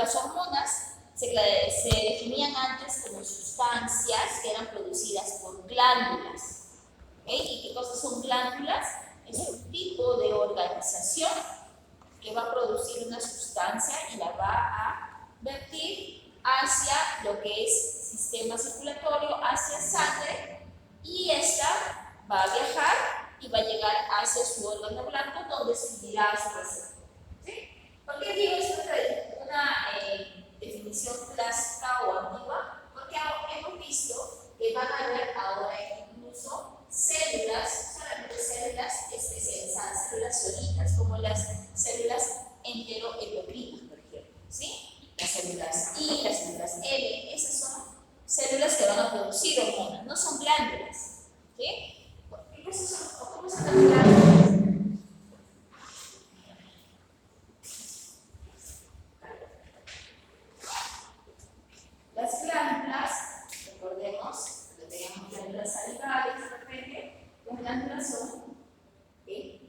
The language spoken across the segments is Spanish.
las hormonas se definían antes como sustancias que eran producidas por glándulas. ¿Okay? ¿Y qué cosas son glándulas? Es un tipo de organización que va a producir una sustancia y la va a vertir hacia lo que es sistema circulatorio, hacia sangre, y esta va a viajar y va a llegar hacia su órgano blanco donde subirá a su receptor. ¿Sí? ¿Por qué digo esto es una definición clásica o antigua? Porque hemos visto que van a haber ahora incluso células, solamente células especializadas, células solitas, como las células enteroendocrinas, por ejemplo, ¿sí? Las células I, las células L, esas son células que van a producir hormonas, no son glándulas, ¿sí? ¿Cómo son las glándulas? Las glándulas, recordemos, que teníamos glándulas salivales de repente, las glándulas son, ¿sí?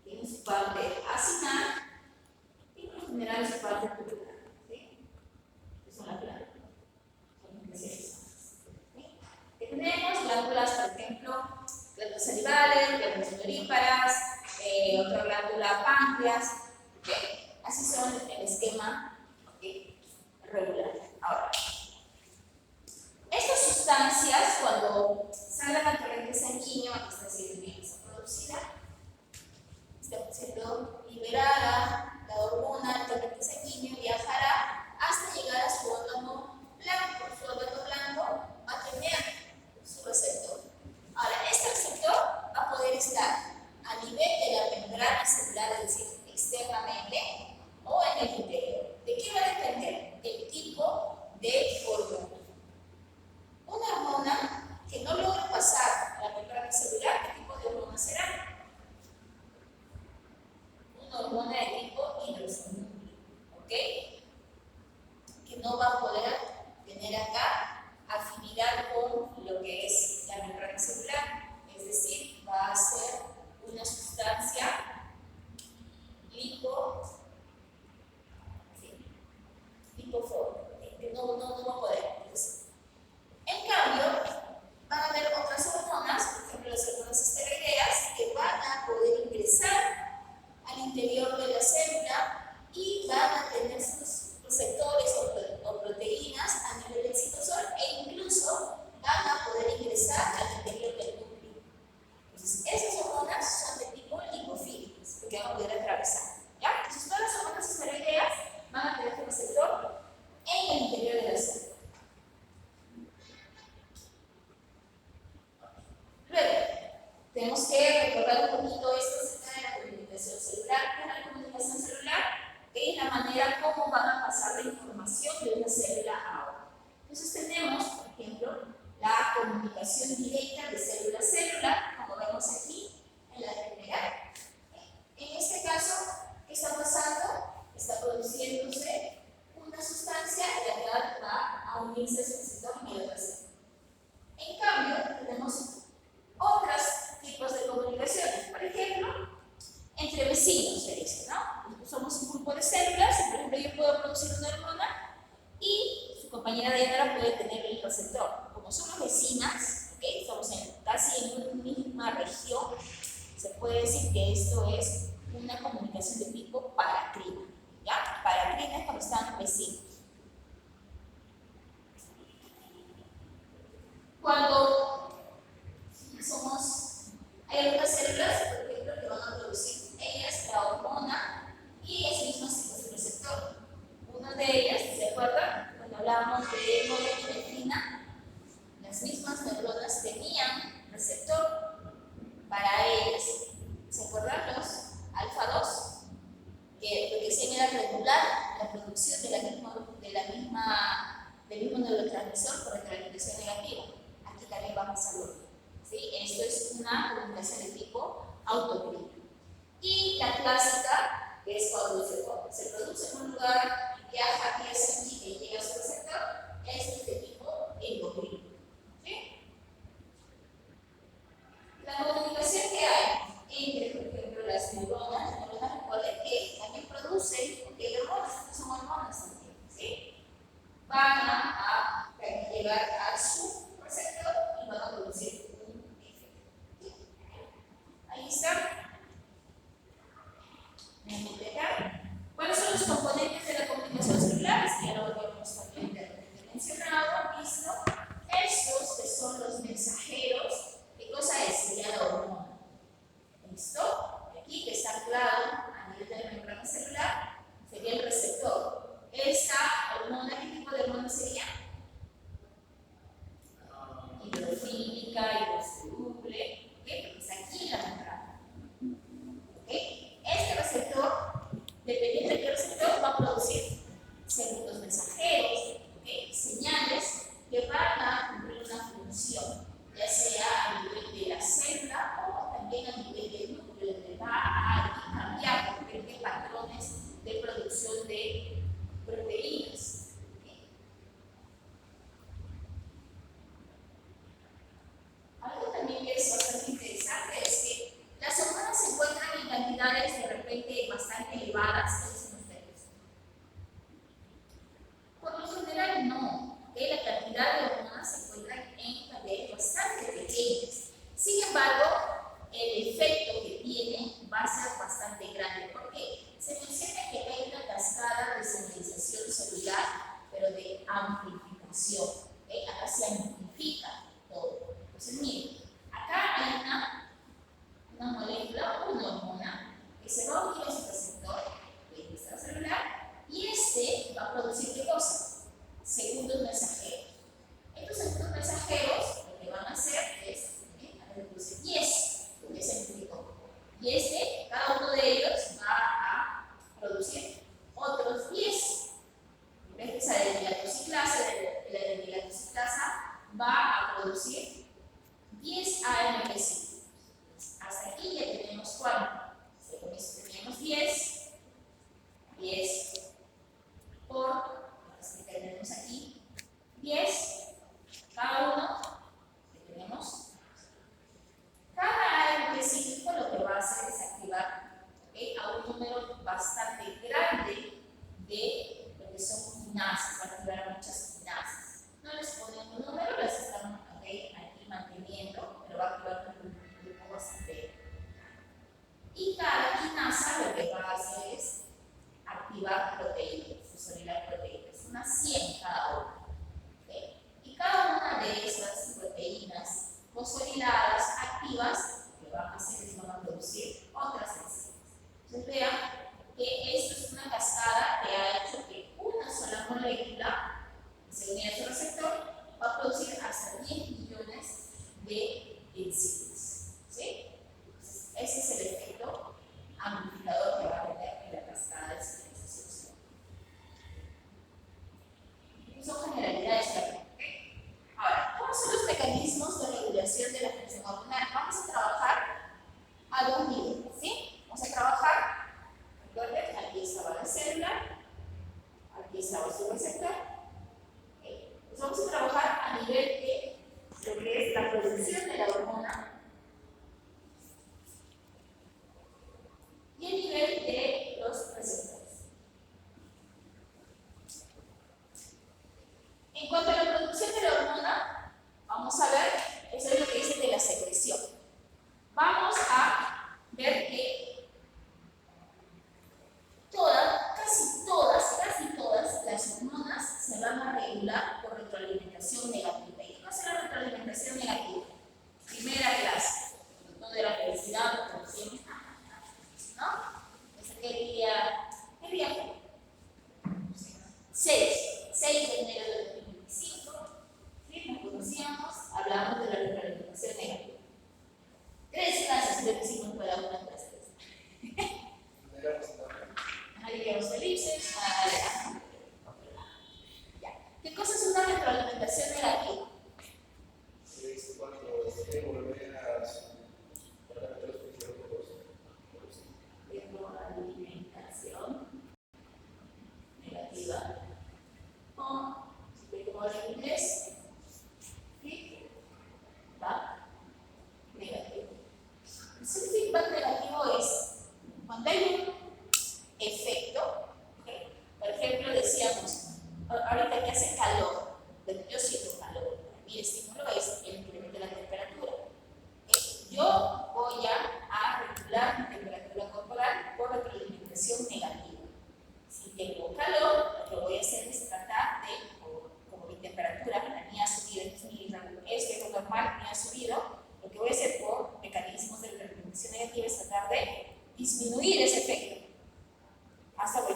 Tienen su parte acinal y por lo general su parte tubular, ¿sí? Que son las glándulas, son especializadas. ¿Sí? Tenemos glándulas, por ejemplo, glándulas salivales, glándulas sudoríparas, otra glándula páncreas, ¿okay? Así son el esquema, ¿okay? Regular. Ahora, estas sustancias, cuando salen al torrente sanguíneo, aquí está producida, está siendo liberada la hormona, el torrente sanguíneo viajará hasta llegar a su órgano blanco. Su órgano blanco va a tener su receptor. Ahora, este receptor va a poder estar a nivel de la membrana celular, es decir, externamente, o en el interior. ¿De qué va a depender? Del tipo de hormona. Una hormona que no logre pasar a la membrana celular, ¿qué tipo de hormona será? Una hormona de tipo hidroxil, ¿ok? Que no va a poder tener acá afinidad con lo que es la membrana celular, es decir, va a ser una sustancia lipofobe, que no va a poder. En cambio, van a haber otras hormonas, por ejemplo las hormonas esteroideas, que van a poder ingresar al interior de la célula y van a tener sus receptores o proteínas a nivel del citosol, e incluso van a poder ingresar al interior del núcleo. Entonces, esas hormonas son de tipo lipofílicas, porque van a poder atravesar. ¿Ya? Entonces, todas las hormonas esteroideas van a tener su receptor en el interior de la célula. Luego, tenemos que recordar un poquito esto acerca de la comunicación celular. ¿Qué es la comunicación celular? Es la manera como van a pasar la información de una célula a otra. Entonces tenemos, por ejemplo, la comunicación directa de célula a célula, como vemos aquí en la primera. En este caso, ¿qué está pasando? Está produciéndose una sustancia y la que va a unirse a su receptor y el receptor. En cambio, tenemos otros tipos de comunicaciones, por ejemplo, entre vecinos, se dice, ¿no? Somos un grupo de células, y por ejemplo yo puedo producir una hormona y su compañera de hembra puede tener el receptor. Como somos vecinas, ¿okay? Estamos casi en una misma región, se puede decir que esto es una comunicación de tipo paracrina, ¿ya? Paracrina es cuando están vecinos. Cuando hay otras células, por ejemplo, que van a producir ellas la hormona y ellas mismas tienen su receptor. Una de ellas, ¿se acuerdan? Cuando hablábamos de norepinefrina, las mismas neuronas tenían receptor para ellas. ¿Se acuerdan los alfa-2? Que lo que hacían era regular la producción del mismo neurotransmisor por retroalimentación negativa. Aquí también va a pasar lo mismo. ¿Sí? Esto es una comunicación de tipo autocrina. Y la clásica, que es cuando se produce en un lugar, viaja aquí hacia aquí y llega a su receptor, es de tipo endocrino. ¿Sí? La comunicación que hay entre, por ejemplo, las neuronas recuerden que también producen van a llegar a su receptor y van a producir un efecto. Ahí está. Nuevamente acá. ¿Cuáles son los componentes de la comunicación celular? Ya lo hemos también mencionado, visto. Estos que son los mensajeros, ¿qué cosa es? Sería la hormona. ¿Listo? Aquí que está anclado a nivel de la membrana celular sería el receptor. Esta hormona, ¿qué tipo de hormona sería? Hidrofílica, hidrosoluble, ¿okay? Está aquí en la membrana. ¿Okay? Este receptor, dependiendo de qué receptor, va a producir segundos mensajeros, ¿okay? Señales que van a cumplir una función, ya sea a nivel de la célula o también a nivel del núcleo, donde va a cambiar diferentes patrones de producción de proteínas. Algo también que es bastante interesante es que las hormonas se encuentran en cantidades de repente bastante elevadas. ¿Qué dicen ustedes? Por lo general no. La cantidad de hormonas se encuentran en cantidades bastante pequeñas. Sin embargo, el efecto que tiene va a ser bastante grande. ¿Por qué? Se menciona que hay una cascada de señalización celular, pero de amplificación. Acá se amplifica todo. Entonces, miren, acá hay una molécula, una hormona, que se va a unir a su receptor de nuestra celular y este va a producir ¿qué cosa? Segundos mensajeros. Estos segundos mensajeros lo que van a hacer es producir 10, porque se multiplicó. Y cada uno de ellos va a producir otros 10. Esa adenylatosciclasa, la adenylatosciclasa va a producir 10 AMP cíclicos. Hasta aquí ya tenemos ¿cuánto? Con esto tenemos 10 por, que tenemos aquí, 10, cada uno, que tenemos, cada AMP cíclico lo que va a hacer es activar a un número bastante grande de lo que son quinasas, va a activar a muchas quinasas. No les ponen un número, las están aquí manteniendo, pero va a activar un grupo bastante. Y cada quinasa lo que va a hacer es activar proteínas, fosforilar proteínas, unas 100 cada una. ¿Okay? Y cada una de esas proteínas fosforiladas activas lo que van a hacer es van a producir otras enzimas. Entonces vean que esto es una cascada que ha hecho que una sola molécula que se une a su receptor va a producir hasta 10 millones de enzimas. ¿Sí? Entonces, ese es el efecto amplificador que va a tener en la cascada de señalización. Son generalidades que ahora, ¿cómo son los mecanismos de regulación de la función hormonal? Vamos a trabajar a dos niveles, ¿sí? Vamos a trabajar, recuerden, aquí estaba la célula, aquí estaba su receptor. Entonces vamos a trabajar a nivel de lo que es la producción de la hormona y a nivel de los receptores. En cuanto a la producción de la hormona, vamos a ver, eso es lo que dice de la secreción. Vamos a ver que casi todas las hormonas se van a regular por retroalimentación negativa. ¿Y qué es la retroalimentación negativa? Primera clase, todo de la felicidad, por ejemplo, ¿no? ¿Qué día fue? 6 de enero de 2025, ¿sí? Nos conocíamos, hablamos de la retroalimentación negativa. 3 clases le pusimos para una clase. Digamos felices, ¿qué cosa es una retroalimentación negativa? Es cuando se vuelve a Retroalimentación negativa. O, como en inglés, feedback negativo. El feedback negativo es cuando hay un efecto, ¿okay? Por ejemplo, decíamos, ahorita que hace calor.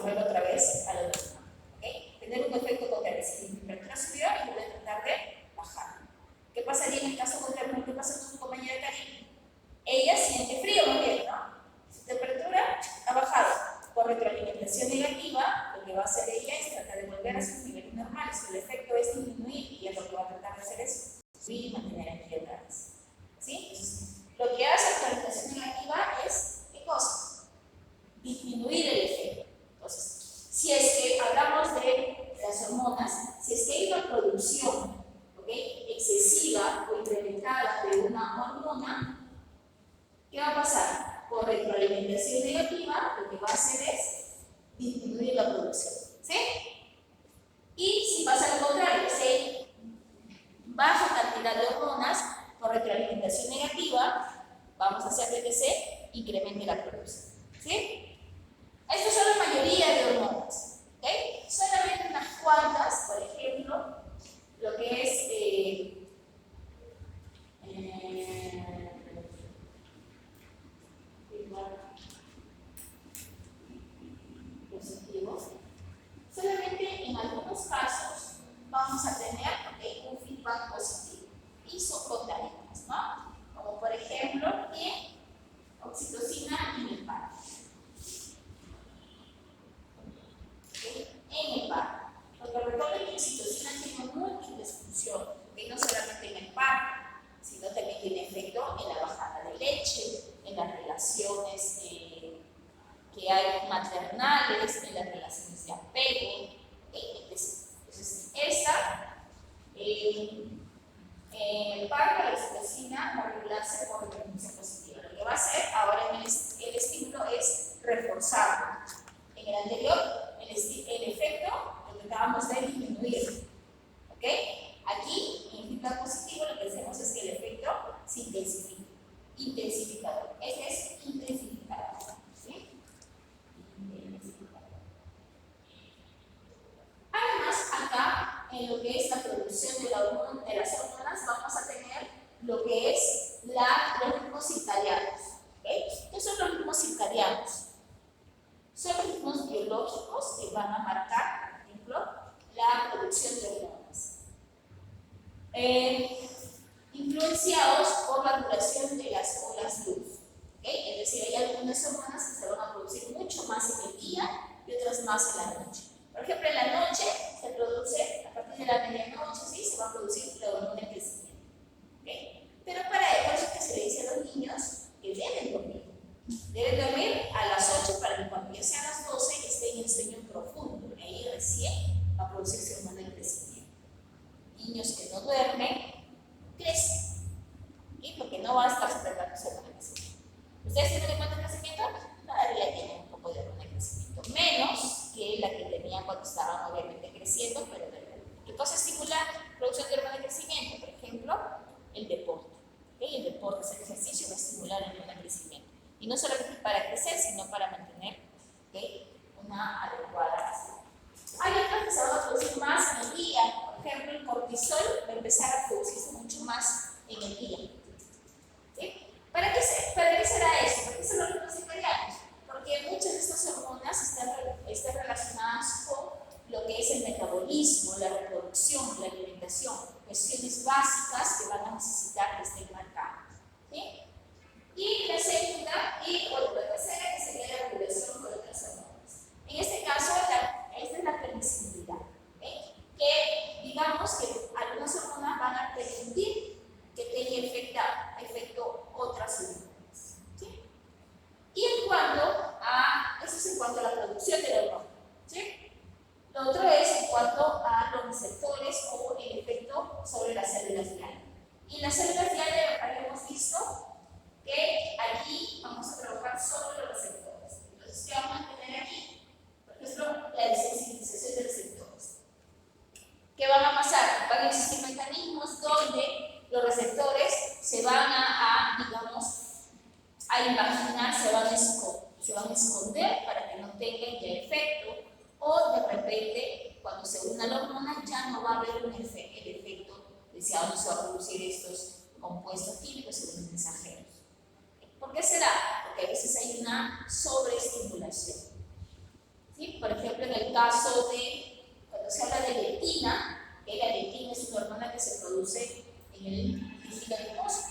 volver otra vez a la misma. ¿Okay? Tener un efecto contrario. Si mi temperatura subió, y voy a tratar de bajar. ¿Qué pasaría en el caso contrario? ¿Qué pasa con su compañera Karina? Ella siente frío más bien, ¿no? Su temperatura ha bajado. Por retroalimentación negativa, lo que va a hacer ella es tratar de volver a sus niveles normales. El efecto es disminuir y ella lo que va a tratar de hacer es subir y mantener aquí otra vez. ¿Sí? Entonces, lo que hace la retroalimentación negativa es, ¿qué cosa? Disminuir el efecto. Entonces, si es que hablamos de las hormonas, si es que hay una producción, ¿okay?, excesiva o incrementada de una hormona, ¿qué va a pasar? Por retroalimentación negativa, lo que va a hacer es disminuir la producción. ¿Sí? Y si pasa lo contrario, si hay baja cantidad de hormonas, por retroalimentación negativa, vamos a hacer que se incremente la producción. ¿Sí? Estas son la mayoría de hormonas. ¿Okay? Solamente unas cuantas, por ejemplo, lo que es positivo. Solamente en algunos casos vamos a tener un feedback positivo y son contagiantes, ¿no? Como por ejemplo en oxitocina y el par. En el par. Porque recuerden que la oxitocina tiene múltiples funciones, y no solamente en el par, sino también tiene efecto en la bajada de leche, en las relaciones que hay maternales, en las relaciones de apego, etc. Entonces, esta, el par de la oxitocina va a regularse por referencia positiva. Lo que va a hacer ahora en el estímulo es reforzarlo. En el anterior, el efecto lo tratábamos de disminuir. ¿Ok? Aquí, en el feedback positivo, lo que hacemos es que el efecto se intensifica. Intensificador. Este es intensificador. ¿Sí? Además, acá, en lo que es la producción de las hormonas, vamos a tener lo que es los ritmos circadianos. ¿Okay? ¿Qué son los ritmos circadianos? Son ritmos biológicos que van a marcar, por ejemplo, la producción de hormonas. Influenciados por la duración de las olas luz. ¿Okay? Es decir, hay algunas hormonas que se van a producir mucho más en el día y otras más en la noche. Por ejemplo, en la noche se produce, a partir de la medianoche, ¿sí?, se va a producir la hormona del crecimiento. ¿Okay? Pero para eso es que se le dice a los niños que deben dormir. Deben dormir a las 8 para que cuando ya sean las 12 estén en sueño profundo. Y ahí recién va a producirse hormona del crecimiento. Niños que no duermen, crecen. ¿Sí? Porque no va a estar superando su hormona del crecimiento. ¿Ustedes tienen hormona del crecimiento? Todavía tienen un poco de hormona del crecimiento. Menos que la que tenían cuando estaban obviamente creciendo, pero ¿qué cosa estimula la producción de hormona del crecimiento? Por ejemplo, el deporte. ¿Okay? El deporte, el ejercicio va a estimular el hormona del crecimiento. Y no solamente para crecer, sino para mantener, ¿okay?, una adecuada salud. Hay otras que se van a producir más en el día. Por ejemplo, el cortisol va a empezar a producirse mucho más en el día. ¿Sí? ¿Para qué será eso? ¿Para qué son los ritmos circadianos? Porque muchas de estas hormonas están relacionadas con lo que es el metabolismo, la reproducción, la alimentación, cuestiones básicas que van a necesitar que estén marcadas. ¿Sí? Y la segunda, la tercera, que sería la regulación con otras hormonas. En este caso, esta es la permisibilidad. ¿Okay? Que digamos que algunas hormonas van a permitir que tenga efecto otras hormonas. ¿Sí? Y eso es en cuanto a la producción de la hormona. ¿Sí? Lo otro es en cuanto a los receptores o el efecto sobre las células guiadas. Y las células guiadas habíamos visto que aquí vamos a trabajar sobre los receptores. Entonces, ¿qué vamos a tener aquí? Por ejemplo, la desensibilización de receptores. ¿Qué van a pasar? Van a existir mecanismos donde los receptores se van digamos, a imaginar, se van a esconder para que no tengan ya efecto, o de repente, cuando se una la hormona, ya no va a haber el efecto deseado, no se va a producir estos compuestos químicos y los mensajeros. ¿Por qué será? Porque a veces hay una sobreestimulación. ¿Sí? Por ejemplo, caso de, cuando se habla de leptina, que la leptina es una hormona que se produce en el tejido adiposo.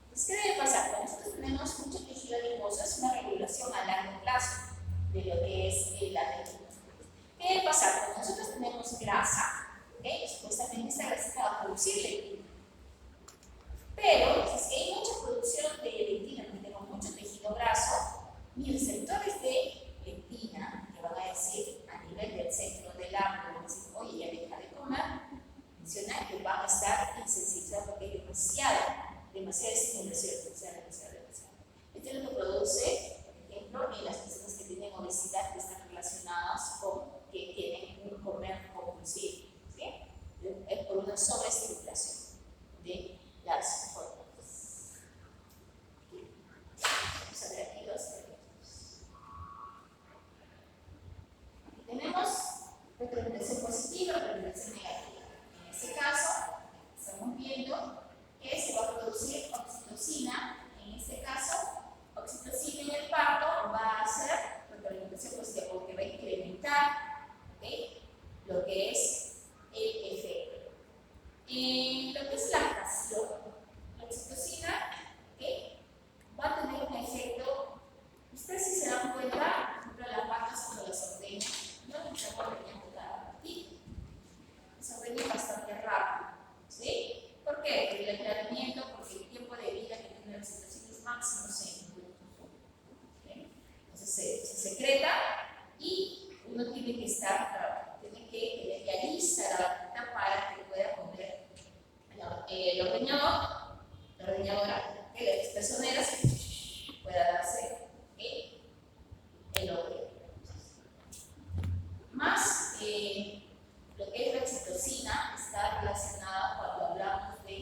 Entonces, ¿qué debe pasar? Cuando nosotros tenemos mucho tejido adiposo, es una regulación a largo plazo de lo que es la leptina. ¿Qué debe pasar? Cuando nosotros tenemos grasa, supuestamente esta grasa va a producir leptina. Pero, si hay mucha producción de leptina, porque tenemos mucho tejido graso, mis receptores de leptina, que van a decir a nivel del centro del árbol, van a decir, oye, ya deja de comer, menciona que van a estar insensibilizados porque hay demasiada estimulación, demasiada. Esto es lo que produce, por ejemplo, en las personas que tienen obesidad, que están relacionadas con que tienen un comer compulsivo, ¿sí? Es por una sobreestimulación de las hormonas. Vamos a ver aquí los efectos. Tenemos retroalimentación positiva y retroalimentación negativa. En este caso, estamos viendo que se va a producir oxitocina. En este caso, oxitocina en el parto va a hacer retroalimentación positiva porque va a incrementar, ¿okay?, lo que es el efecto. En lo que es lactación, la oxitocina, ¿okay?, va a tener un efecto. Ustedes, si se dan cuenta, por ejemplo, las vacas cuando las ordeñan, no necesitan ordeñar cada ratito. Se ordeña bastante rápido, ¿sí? ¿Por qué? Porque el entrenamiento, porque el tiempo de vida que tiene la oxitocina es máximo 6 minutos. ¿Okay? Entonces se secreta y uno tiene que estar, tiene que tener ya lista la vaquita para que pueda comer el ordeñador, la ordeñadora, las personeras, pueda darse el ordeño. Más lo que es la oxitocina está relacionada cuando hablamos de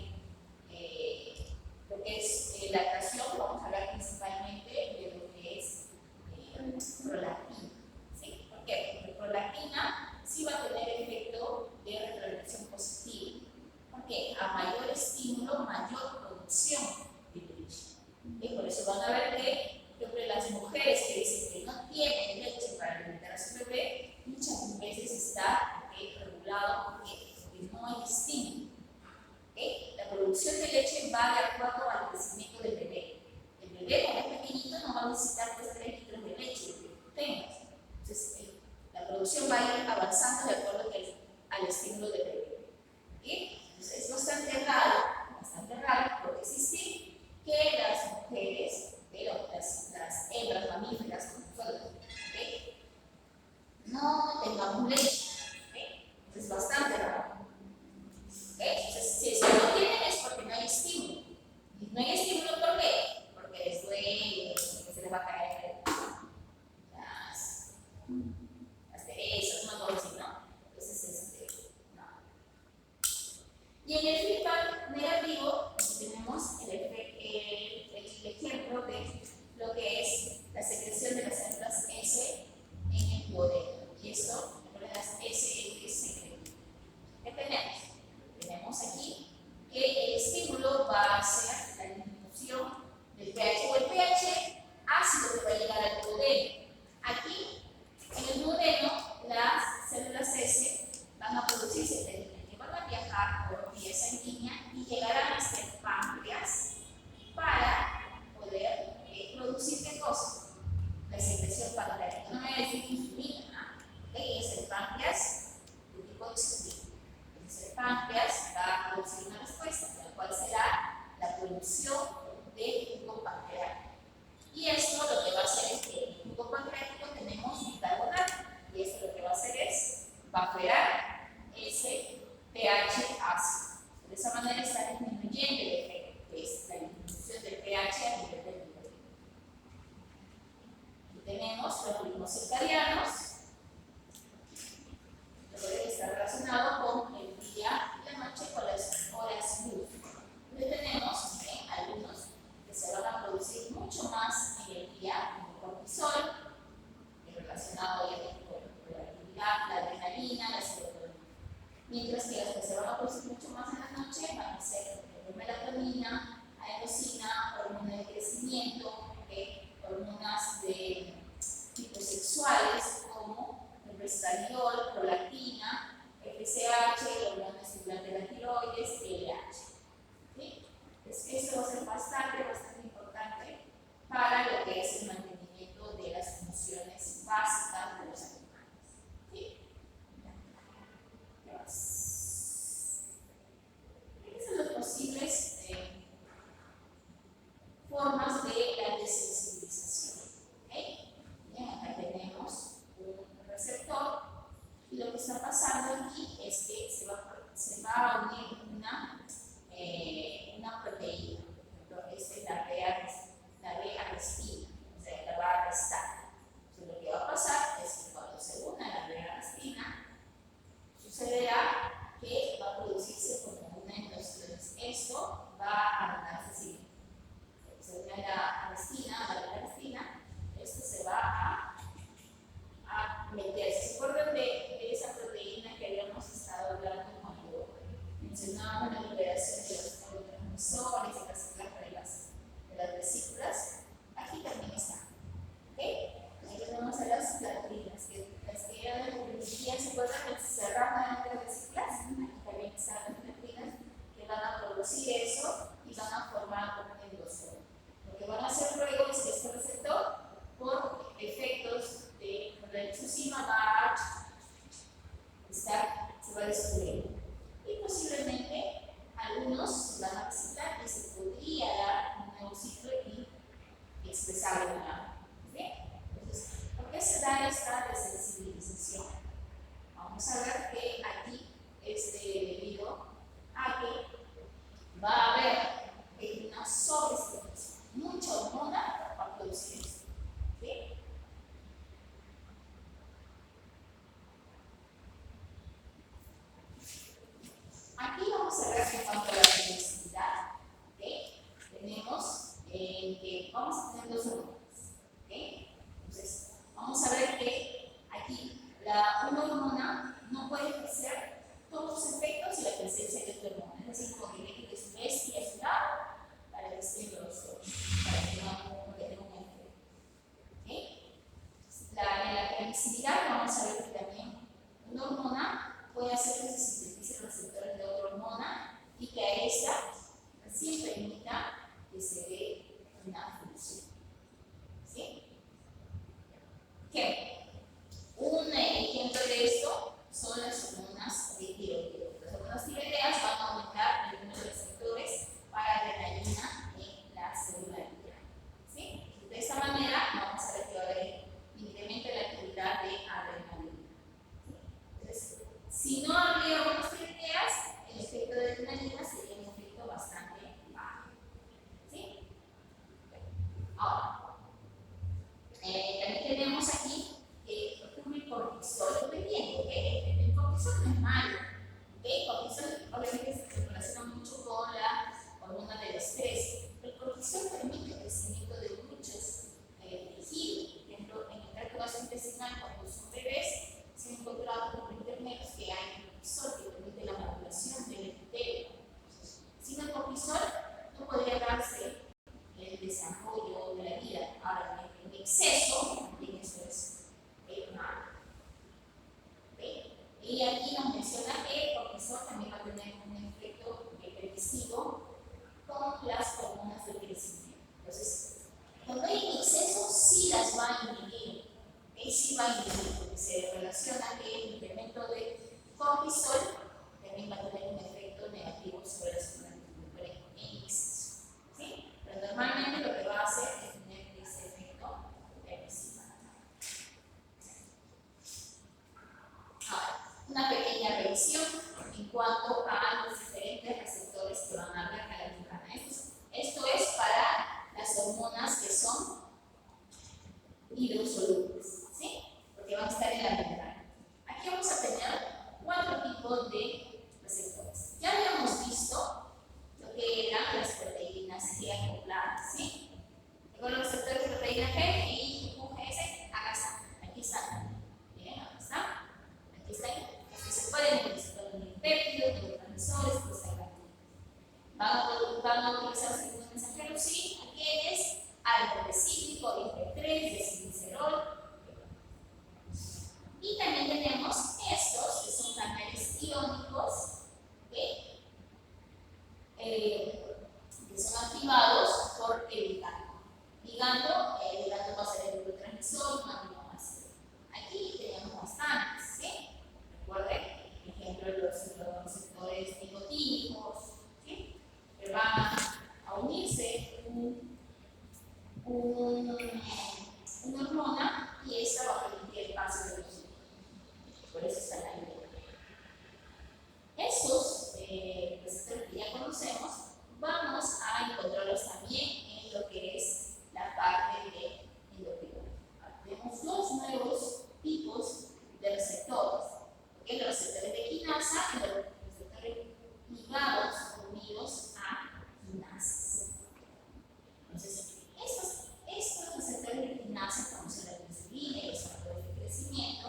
lo que es lactación, vamos a hablar principalmente de lo que es prolactina. ¿Sí? ¿Por qué? Porque prolactina sí va a tener efecto de retroalimentación positiva. Porque a mayor estímulo, mayor producción de leche. Y por eso van a ver que, por ejemplo, las mujeres que dicen que no tienen leche para alimentar a su bebé, muchas veces está regulado porque no hay estímulo. La producción de leche va de acuerdo al crecimiento del bebé. El bebé, cuando es pequeñito, no va a necesitar 3 litros de leche que tú tengas. Entonces, la producción va a ir avanzando de acuerdo al estímulo del bebé. Entonces, es bastante raro, puede existir que las mujeres, las hembras mamíferas, no tengamos leche. Es bastante raro. Entonces, si no tienen es porque no hay estímulo. Y no hay estímulo, ¿por qué? Porque les duele, porque se les va a caer las perezas, una cosa así, ¿no? Entonces, no. Y en el feedback negativo, tenemos el ejemplo de lo que es la secreción de las células S en el duodeno. Y esto, las S es que secretan. ¿Qué tenemos? Tenemos aquí que el estímulo va a ser la disminución del pH o el pH ácido que va a llegar al duodeno. Aquí, en el duodeno, las células S van a producirse, que van a viajar por vía sanguínea y llegarán hasta el páncreas para poder producir ¿qué cosa? La secreción pancreática. No me voy a decir insulina, es el páncreas de tipo insulina. Entonces, el páncreas va a producir una respuesta, la cual será la producción de jugo pancreático. Y esto lo que va a hacer es que en el jugo pancreático tenemos bicarbonato. Y esto lo que va a hacer es bafrear ese pH ácido. De esa manera está disminuyendo el efecto, que es la disminución del pH a nivel del duodeno. Aquí tenemos los ritmos circadianos, que pueden estar relacionados con el día y la noche, con las horas luz. Entonces tenemos algunos que se van a producir mucho más en el día, como el cortisol, relacionado obviamente con la actividad, la adrenalina, la serotonina. Mientras que las que se van a producir mucho más en la noche van a ser melatonina, adenosina, hormonas de crecimiento, hormonas de tipo sexuales como estradiol, prolactina, FSH, hormona estimulante de la tiroides, LH. ¿Sí? Entonces, esto va a ser bastante importante para lo que es el mantenimiento de las funciones básicas de los animales. ¿Sí? ¿Qué más? ¿Cuáles son las posibles formas de la desensibilización? ¿Okay? Bien, acá tenemos un receptor y lo que está pasando aquí es que se va a unir una proteína. Por ejemplo, esta es la B-arrestina, o sea, la va a arrestar. Entonces, lo que va a pasar es que cuando se una la B-arrestina, sucederá que va a producirse como una endostosis. Esto va a andar así. Se une la arrestina, la B-arrestina, esto se va a meterse. ¿Se acuerdan de esa proteína que habíamos estado hablando cuando mencionábamos la liberación de los neurotransmisores y las células de las vesículas? Aquí también está. ¿Okay? Ahí tenemos a las platrinas, las que eran de publicidad, ¿se acuerdan que se cerraban entre las vesículas? Aquí también están las platrinas que van a producir eso y van a formar como un endosoma. Lo que van a hacer luego es que este receptor, por efectos de la exosima, se va a destruir. Y posiblemente algunos van a reciclar y se podría dar un nuevo ciclo y expresarlo nuevamente. ¿Bien? Entonces, ¿por qué se da esta desensibilización? Vamos a ver que aquí es debido a que va a haber una sobreestimulación, mucha hormona para producir esto. ¿Sí? Aquí vamos a ver en cuanto a la sensibilidad. ¿Okay? Tenemos que vamos a tener dos hormonas. ¿Okay? Entonces, vamos a ver que aquí una hormona no puede ejercer todos sus efectos y la presencia de otra hormona. Es decir, como que tiene que su bestia a su lado para que esté los dos, para que no tenga un efecto. ¿Okay? En la permisividad vamos a ver que también una hormona puede hacer que se sinteticen receptores de otra hormona y que a esta sí permita que se dé una función. ¿Sí? ¿Qué? Un ejemplo de esto son las hormonas de tiroides. Las hormonas tiroideas van a aumentar el número de receptores para adrenalina en la célula lineal. ¿Sí? De esta manera vamos a ver que va a haber incremento en la actividad de adrenalina. Entonces, si no habría hormonas tiroideas, el efecto de adrenalina sería un efecto bastante bajo. ¿Sí? Ahora, también tenemos aquí que ocurre el cortisol dependiendo. El cortisol no es malo. El cortisol obviamente se relaciona mucho con la hormona del estrés. El cortisol permite el crecimiento de muchos tejidos. Por ejemplo, en el tracto gastrointestinal, cuando son bebés, se han encontrado por internet que hay cortisol que permite la maduración del epitelio. Sin el cortisol no podría darse el desarrollo de la vida. Ahora, en exceso, también eso es malo. ¿Okay? Y aquí nos menciona que el cortisol también va a tener un efecto permisivo con las hormonas del crecimiento. Entonces, cuando hay en exceso, sí las va a inhibir. Sí va a inhibir, porque se relaciona que el incremento de cortisol también va a tener un efecto negativo sobre las hormonas en exceso. ¿Sí? Pero normalmente lo que va a hacer es tener ese efecto permisivo. Ahora, una pequeña revisión en cuanto a los diferentes receptores que van a haber a la membrana. Esto es para las hormonas que son hidrosolubles, ¿sí? Porque van a estar en la membrana. Aquí vamos a tener 4 tipos de receptores. Ya habíamos visto lo que eran las proteínas G acopladas, ¿sí? Tengo los receptores de proteína G y UGS, acá están, aquí están. Bien, acá están. Aquí están. Entonces se pueden utilizar un péptido, que los receptores de quinasa y los receptores ligados o unidos a quinasas. Entonces, estos receptores de quinasa, como son la insulina y los factores de crecimiento,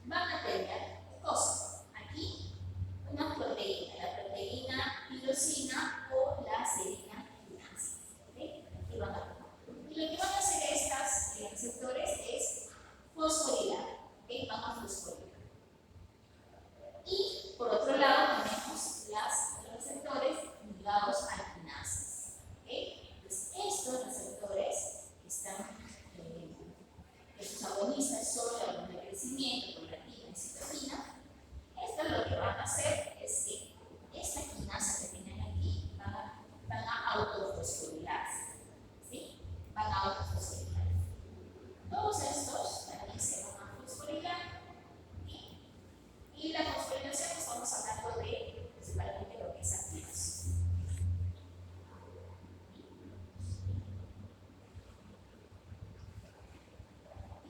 van a tener cosas. Aquí, una proteína, la proteína tirosina o la serina quinasa. ¿Okay? Aquí van a tener. Y lo que van a hacer estos receptores es fosforilar. ¿Okay? Van a fosforilar. Y por otro lado tenemos los receptores ligados a quinasas. ¿Okay? Entonces, estos receptores están, sus agonistas sobre la hormona de crecimiento, prolactina y citocina. Esto lo que van a hacer es que esta quinasa que tienen aquí van a autofosforilarse. ¿Sí? Van a autofosforilar. Todos estos también se van a fosforilar. Y la fosforilación estamos hablando de principalmente lo que es activación.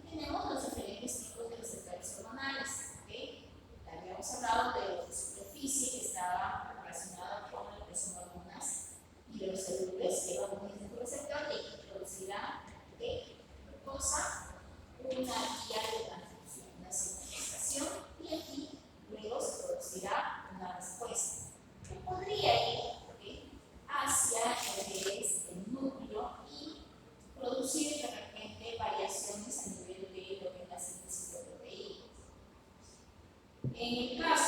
Y tenemos los diferentes tipos de receptores hormonales. ¿Okay? Habíamos hablado de la superficie que estaba relacionada con lo que son hormonas y los celulares que van a unir este receptor y que producirá glucosa, una vía de transmisión, una señalización, y aquí luego se producirá una respuesta que podría ir hacia lo que es el núcleo y producir de repente variaciones a nivel de lo que es la síntesis de proteínas. En el caso